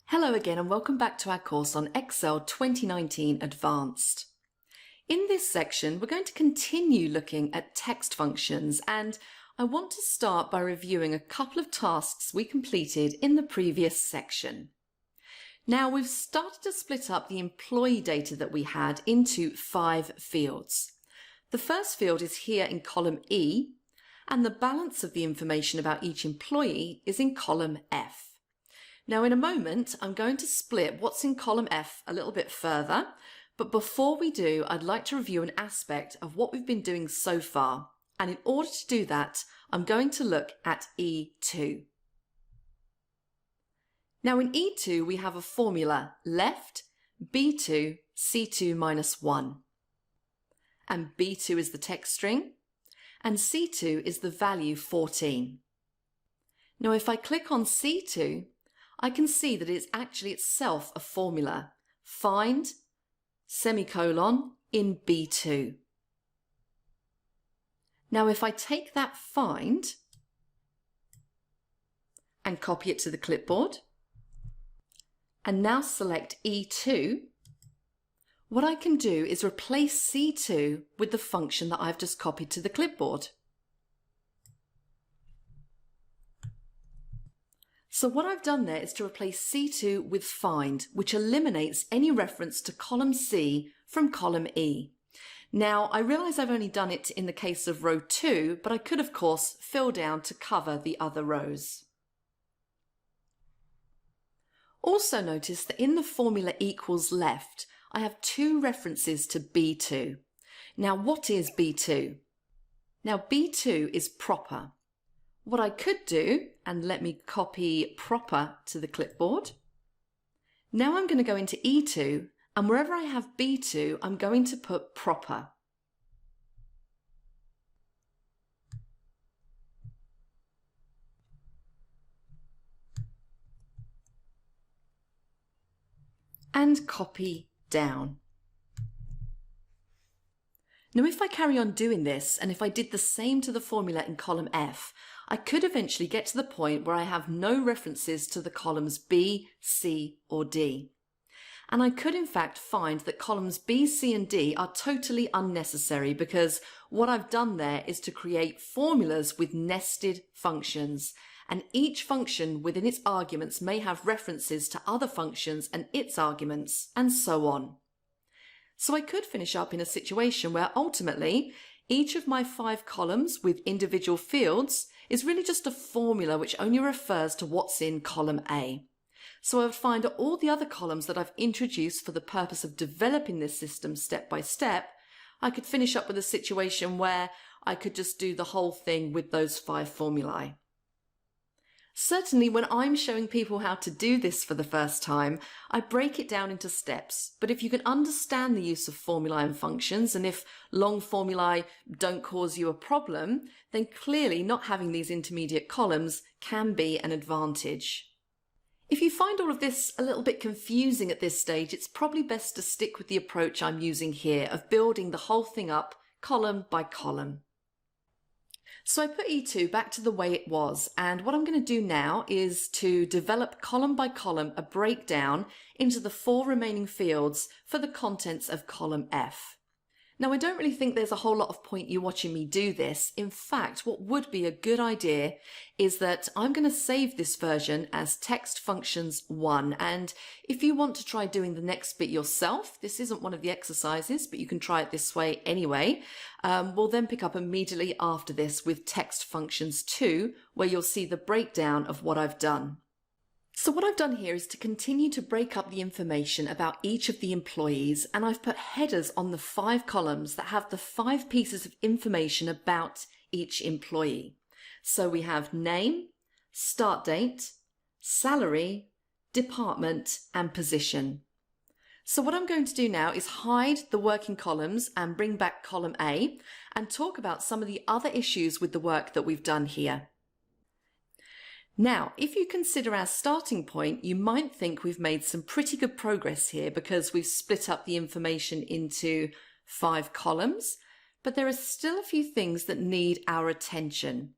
Hello again and welcome back to our course on Excel 2019 Advanced. In this section, we're going to continue looking at text functions, and I want to start by reviewing a couple of tasks we completed in the previous section. Now, we've started to split up the employee data that we had into 5 fields. The first field is here in column E, and the balance of the information about each employee is in column F. Now, in a moment, I'm going to split what's in column F a little bit further, but before we do, I'd like to review an aspect of what we've been doing so far. And in order to do that, I'm going to look at E2. Now, in E2, we have a formula left, B2, C2 minus 1. And B2 is the text string, and C2 is the value 14. Now, if I click on C2, I can see that it's actually itself a formula. Find, semicolon, in B2. Now, if I take that find and copy it to the clipboard, and now select E2, what I can do is replace C2 with the function that I've just copied to the clipboard. So what I've done there is to replace C2 with find, which eliminates any reference to column C from column E. Now, I realise I've only done it in the case of row 2, but I could, of course, fill down to cover the other rows. Also notice that in the formula equals left, I have 2 references to B2. Now, what is B2? Now, B2 is proper. What I could do, and let me copy proper to the clipboard. Now I'm going to go into E2, and wherever I have B2, I'm going to put proper. And copy down. Now, if I carry on doing this, and if I did the same to the formula in column F, I could eventually get to the point where I have no references to the columns B, C, or D. And I could in fact find that columns B, C, and D are totally unnecessary because what I've done there is to create formulas with nested functions, and each function within its arguments may have references to other functions and its arguments, and so on. So I could finish up in a situation where ultimately each of my 5 columns with individual fields is really just a formula which only refers to what's in column A. So I would find all the other columns that I've introduced for the purpose of developing this system step by step. I could finish up with a situation where I could just do the whole thing with those 5 formulae. Certainly when I'm showing people how to do this for the first time, I break it down into steps. But if you can understand the use of formulae and functions, and if long formulae don't cause you a problem, then clearly not having these intermediate columns can be an advantage. If you find all of this a little bit confusing at this stage, it's probably best to stick with the approach I'm using here of building the whole thing up column by column. So I put E2 back to the way it was, and what I'm going to do now is to develop column by column a breakdown into the 4 remaining fields for the contents of column F. Now, I don't really think there's a whole lot of point you watching me do this. In fact, what would be a good idea is that I'm going to save this version as text functions 1. And if you want to try doing the next bit yourself, this isn't one of the exercises, but you can try it this way anyway. We'll then pick up immediately after this with text functions 2, where you'll see the breakdown of what I've done. So what I've done here is to continue to break up the information about each of the employees, and I've put headers on the 5 columns that have the 5 pieces of information about each employee. So we have name, start date, salary, department, and position. So what I'm going to do now is hide the working columns and bring back column A and talk about some of the other issues with the work that we've done here. Now, if you consider our starting point, you might think we've made some pretty good progress here because we've split up the information into 5 columns, but there are still a few things that need our attention.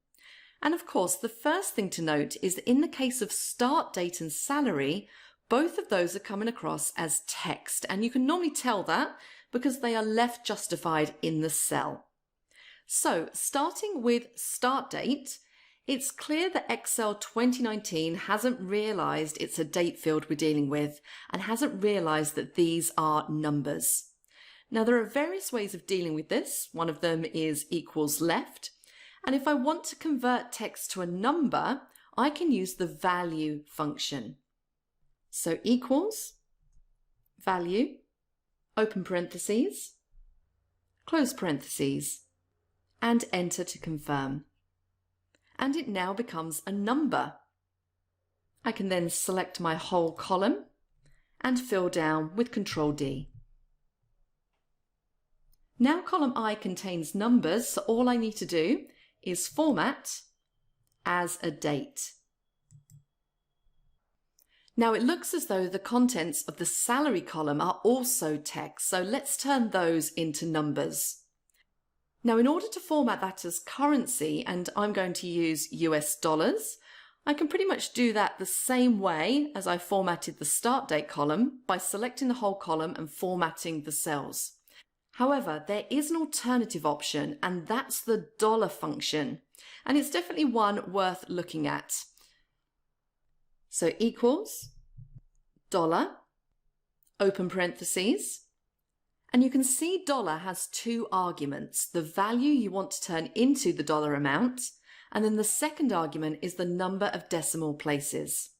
And of course, the first thing to note is that in the case of start date and salary, Both of those are coming across as text, and you can normally tell that because they are left justified in the cell. So starting with start date, it's clear that Excel 2019 hasn't realized it's a date field we're dealing with and hasn't realized that these are numbers. Now there are various ways of dealing with this. One of them is equals left. And if I want to convert text to a number, I can use the value function. So equals, value, open parentheses, close parentheses, and enter to confirm. And it now becomes a number. I can then select my whole column and fill down with Control D. Now column I contains numbers, so all I need to do is format as a date. Now it looks as though the contents of the salary column are also text, so let's turn those into numbers. Now in order to format that as currency, and I'm going to use US dollars, I can pretty much do that the same way as I formatted the start date column by selecting the whole column and formatting the cells. However, there is an alternative option, and that's the dollar function, and it's definitely one worth looking at. So equals, dollar, open parentheses, and you can see dollar has two arguments, the value you want to turn into the dollar amount, and then the second argument is the number of decimal places.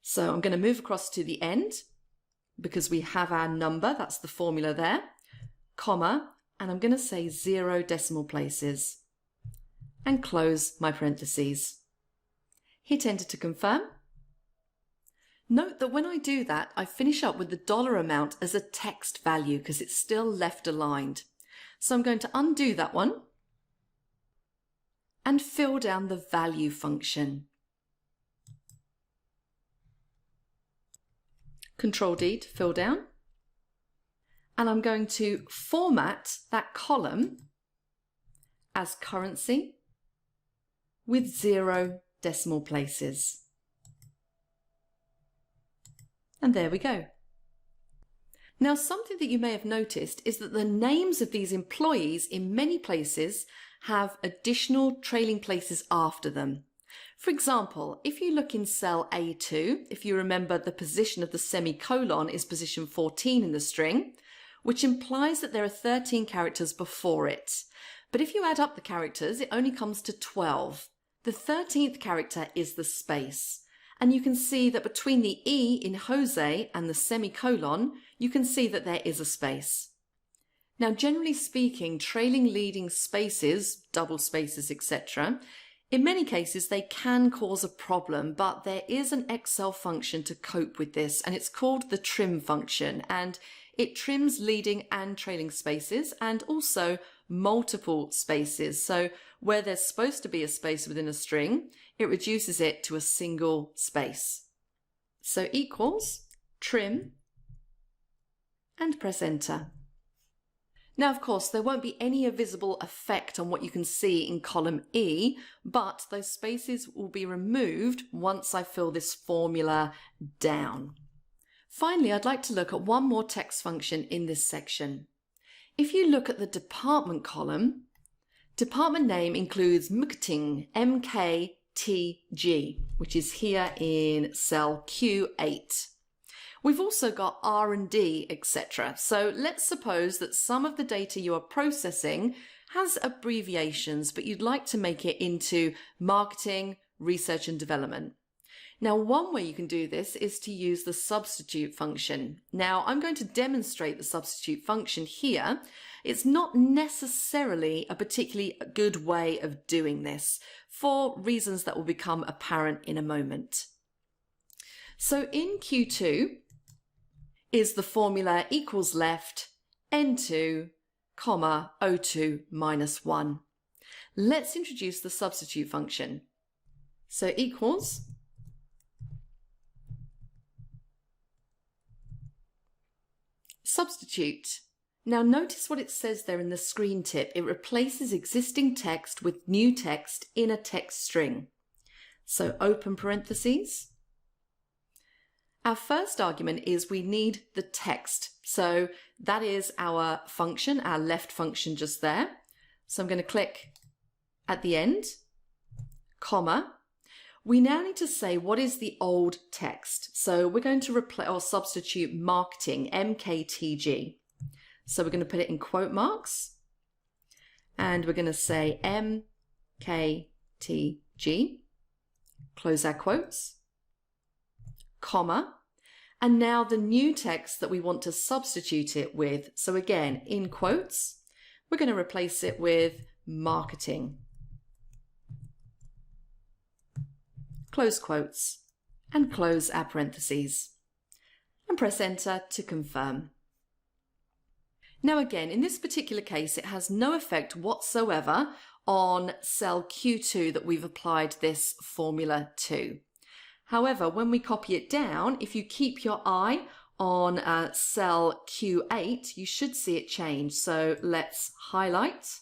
So I'm going to move across to the end because we have our number, that's the formula there, comma, and I'm going to say 0 decimal places and close my parentheses. Hit enter to confirm. Note that when I do that, I finish up with the dollar amount as a text value because it's still left aligned. So I'm going to undo that one and fill down the value function. Control D to fill down. And I'm going to format that column as currency with 0 decimal places. And there we go. Now something that you may have noticed is that the names of these employees in many places have additional trailing places after them. For example, if you look in cell A2, if you remember the position of the semicolon is position 14 in the string, which implies that there are 13 characters before it. But if you add up the characters, it only comes to 12. The 13th character is the space. And you can see that between the E in Jose and the semicolon, you can see that there is a space. Now, generally speaking, trailing leading spaces, double spaces, etc., in many cases they can cause a problem, but there is an Excel function to cope with this, and it's called the trim function, and it trims leading and trailing spaces and also multiple spaces. So where there's supposed to be a space within a string, it reduces it to a single space. So equals, trim, and press enter. Now, of course, there won't be any visible effect on what you can see in column E, but those spaces will be removed once I fill this formula down. Finally, I'd like to look at one more text function in this section. If you look at the department column, department name includes marketing, MKTG, which is here in cell Q8. We've also got R&D, etc. So let's suppose that some of the data you are processing has abbreviations, but you'd like to make it into marketing, research and development. Now, one way you can do this is to use the substitute function. Now, I'm going to demonstrate the substitute function here. It's not necessarily a particularly good way of doing this for reasons that will become apparent in a moment. So in Q2 is the formula equals left, N2, comma, O2 minus 1. Let's introduce the substitute function. So equals substitute. Now notice what it says there in the screen tip. It replaces existing text with new text in a text string. So open parentheses. Our first argument is we need the text. So that is our function, our left function just there. So I'm going to click at the end, comma. We now need to say what is the old text. So we're going to replace or substitute marketing, MKTG. So we're going to put it in quote marks and we're going to say MKTG, close our quotes, comma, and now the new text that we want to substitute it with. So again, in quotes, we're going to replace it with marketing, close quotes, and close our parentheses, and press enter to confirm. Now again, in this particular case, it has no effect whatsoever on cell Q2 that we've applied this formula to. However, when we copy it down, if you keep your eye on cell Q8, you should see it change. So let's highlight,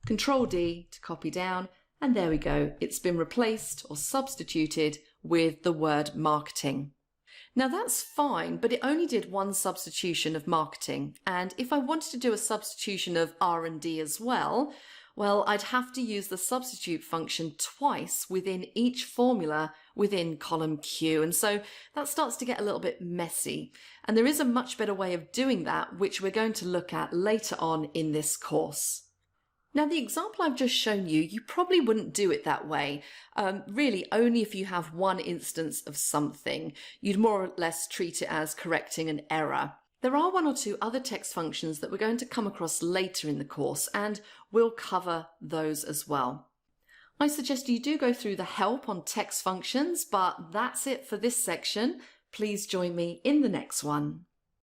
Control D to copy down, and there we go. It's been replaced or substituted with the word marketing. Now that's fine, but it only did one substitution of marketing. And if I wanted to do a substitution of R&D as well, I'd have to use the substitute function twice within each formula within column Q. And so that starts to get a little bit messy. And there is a much better way of doing that, which we're going to look at later on in this course. Now, the example I've just shown you, you probably wouldn't do it that way. Really, only if you have one instance of something. You'd more or less treat it as correcting an error. There are one or two other text functions that we're going to come across later in the course, and we'll cover those as well. I suggest you do go through the help on text functions, but that's it for this section. Please join me in the next one.